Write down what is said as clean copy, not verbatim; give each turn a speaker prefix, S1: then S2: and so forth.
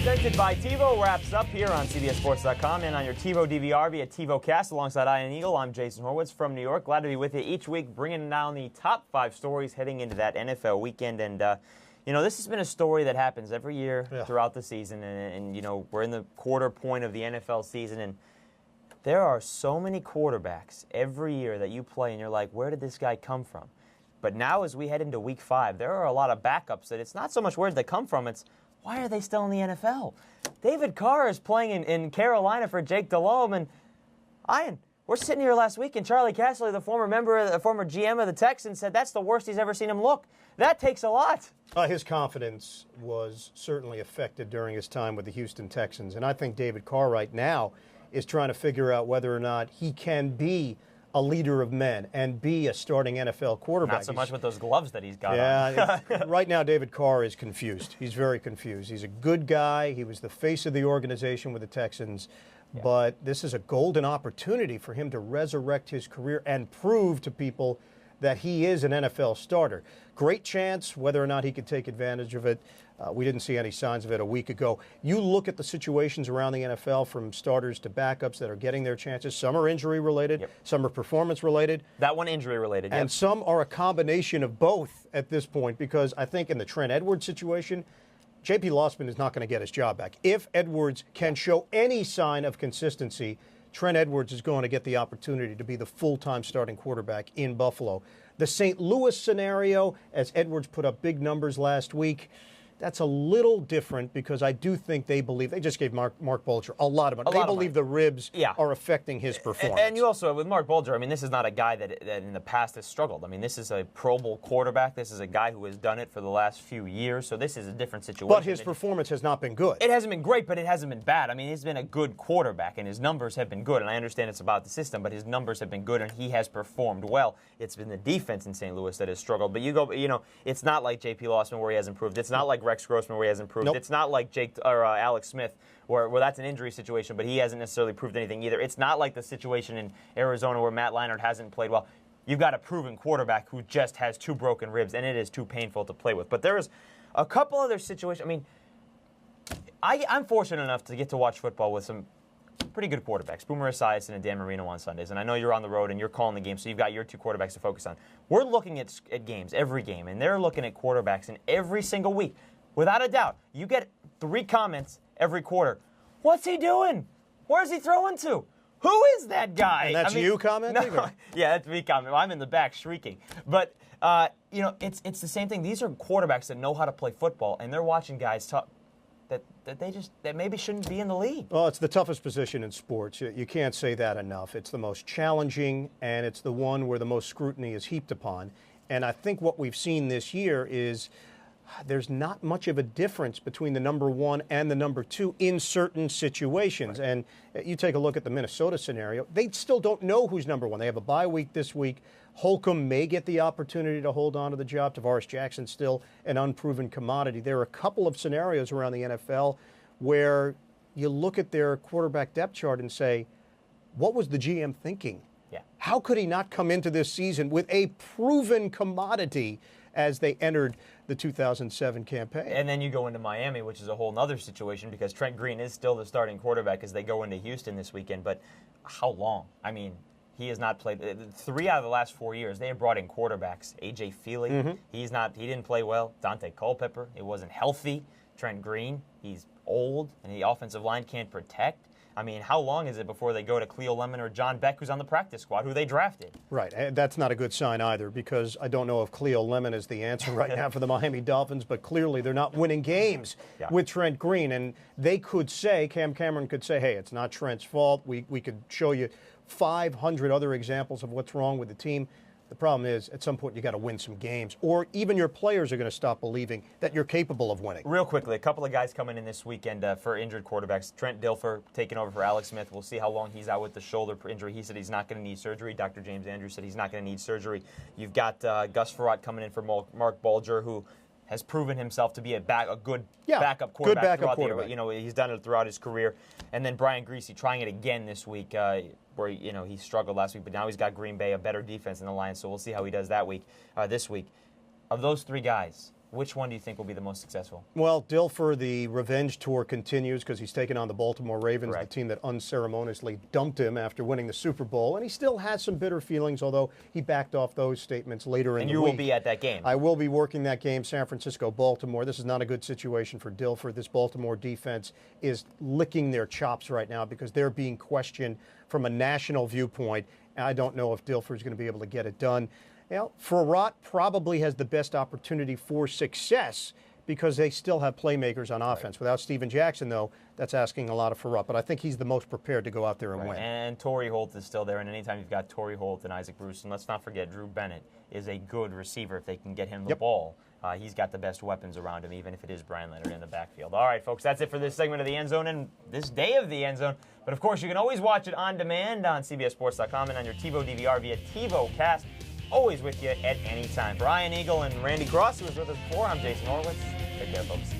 S1: Presented by TiVo wraps up here on CBSSports.com and on your TiVo DVR via TiVo Cast alongside Ian Eagle. I'm Jason Horowitz from New York. Glad to be with you each week, bringing down the top 5 stories heading into that NFL weekend. And, this has been a story that happens every year throughout the season. And, we're in the quarter point of the NFL season. And there are so many quarterbacks every year that you play, and you're like, where did this guy come from? But now as we head into Week 5, there are a lot of backups that it's not so much where did they come from, it's why are they still in the NFL? David Carr is playing in Carolina for Jake Delhomme. And Ian, we're sitting here last week, and Charlie Casserly, the former GM of the Texans, said that's the worst he's ever seen him look. That takes a lot.
S2: His confidence was certainly affected during his time with the Houston Texans. And I think David Carr right now is trying to figure out whether or not he can be a leader of men and be a starting NFL quarterback.
S1: Not so much with those gloves that he's got on.
S2: Yeah, right now David Carr is confused. He's very confused. He's a good guy. He was the face of the organization with the Texans. Yeah. But this is a golden opportunity for him to resurrect his career and prove to people that he is an NFL starter. Great chance. Whether or not he could take advantage of it, we didn't see any signs of it a week ago. You look at the situations around the NFL from starters to backups that are getting their chances. Some are injury-related. Some are performance-related.
S1: That one injury-related,
S2: And some are a combination of both at this point, because I think in the Trent Edwards situation, J.P. Lossman is not going to get his job back. If Edwards can show any sign of consistency, Trent Edwards is going to get the opportunity to be the full-time starting quarterback in Buffalo. The St. Louis scenario, as Edwards put up big numbers last week, that's a little different because I do think they just gave Mark Bulger a lot of money. They believe the ribs are affecting his performance.
S1: And you also, with Mark Bulger, this is not a guy that in the past has struggled. This is a Pro Bowl quarterback. This is a guy who has done it for the last few years, so this is a different situation.
S2: But his performance has not been good.
S1: It hasn't been great, but it hasn't been bad. He's been a good quarterback, and his numbers have been good, and I understand it's about the system, but his numbers have been good, and he has performed well. It's been the defense in St. Louis that has struggled, but it's not like J.P. Lossman where he has improved. It's not like Rex Grossman where he has improved.
S2: Nope.
S1: It's not like Alex Smith where that's an injury situation, but he hasn't necessarily proved anything either. It's not like the situation in Arizona where Matt Leinart hasn't played well. You've got a proven quarterback who just has 2 broken ribs, and it is too painful to play with. But there is a couple other situations. I'm fortunate enough to get to watch football with some pretty good quarterbacks, Boomer Esiason and Dan Marino on Sundays. And I know you're on the road and you're calling the game, so you've got your 2 quarterbacks to focus on. We're looking at games, every game, and they're looking at quarterbacks in every single week. Without a doubt, you get 3 comments every quarter. What's he doing? Where's he throwing to? Who is that guy?
S2: And that's you commenting?
S1: No, yeah, that's me commenting. I'm in the back shrieking. But, it's the same thing. These are quarterbacks that know how to play football, and they're watching guys talk that maybe shouldn't be in the league.
S2: Well, it's the toughest position in sports. You can't say that enough. It's the most challenging, and it's the one where the most scrutiny is heaped upon. And I think what we've seen this year is there's not much of a difference between the number 1 and the number 2 in certain situations. Right. And you take a look at the Minnesota scenario. They still don't know who's number 1. They have a bye week this week. Holcomb may get the opportunity to hold on to the job. Tavares Jackson's still an unproven commodity. There are a couple of scenarios around the NFL where you look at their quarterback depth chart and say, what was the GM thinking?
S1: Yeah.
S2: How could he not come into this season with a proven commodity as they entered the 2007 campaign?
S1: And then you go into Miami, which is a whole other situation because Trent Green is still the starting quarterback as they go into Houston this weekend. But how long? He has not played 3 out of the last 4 years. They have brought in quarterbacks. A.J. Feely, he didn't play well. Dante Culpepper, it wasn't healthy. Trent Green, he's old, and the offensive line can't protect. How long is it before they go to Cleo Lemon or John Beck, who's on the practice squad, who they drafted?
S2: Right. And that's not a good sign either, because I don't know if Cleo Lemon is the answer right now for the Miami Dolphins, but clearly they're not winning games with Trent Green. And they could say, Cam Cameron could say, hey, it's not Trent's fault. We could show you 500 other examples of what's wrong with the team. The problem is, at some point, you got to win some games, or even your players are going to stop believing that you're capable of winning.
S1: Real quickly, a couple of guys coming in this weekend for injured quarterbacks. Trent Dilfer taking over for Alex Smith. We'll see how long he's out with the shoulder injury. He said he's not going to need surgery. Dr. James Andrews said he's not going to need surgery. You've got Gus Frerotte coming in for Mark Bulger, who has proven himself to be a good backup quarterback.
S2: Good backup quarterback.
S1: He's done it throughout his career. And then Brian Greasy trying it again this week, where he struggled last week, but now he's got Green Bay, a better defense than the Lions. So we'll see how he does this week. Of those 3 guys, Which one do you think will be the most successful?
S2: Well, Dilfer, the revenge tour continues because he's taken on the Baltimore Ravens,
S1: Correct.
S2: the team that unceremoniously dumped him after winning the Super Bowl. And he still has some bitter feelings, although he backed off those statements later in the week.
S1: And you will be at that game.
S2: I will be working that game, San Francisco, Baltimore. This is not a good situation for Dilfer. This Baltimore defense is licking their chops right now because they're being questioned from a national viewpoint. And I don't know if Dilfer is going to be able to get it done. Well, Farrat probably has the best opportunity for success because they still have playmakers on offense. Without Steven Jackson, though, that's asking a lot of Farrat. But I think he's the most prepared to go out there and win.
S1: And Torrey Holt is still there. And anytime you've got Torrey Holt and Isaac Bruce, and let's not forget Drew Bennett is a good receiver if they can get him the ball. He's got the best weapons around him, even if it is Brian Leonard in the backfield. All right, folks, that's it for this segment of the End Zone and this day of the End Zone. But, of course, you can always watch it on demand on CBSSports.com and on your TiVo DVR via TiVo Cast. Always with you at any time. For Ian Eagle and Randy Cross, who was with us before, I'm Jason Horowitz. Take care, folks.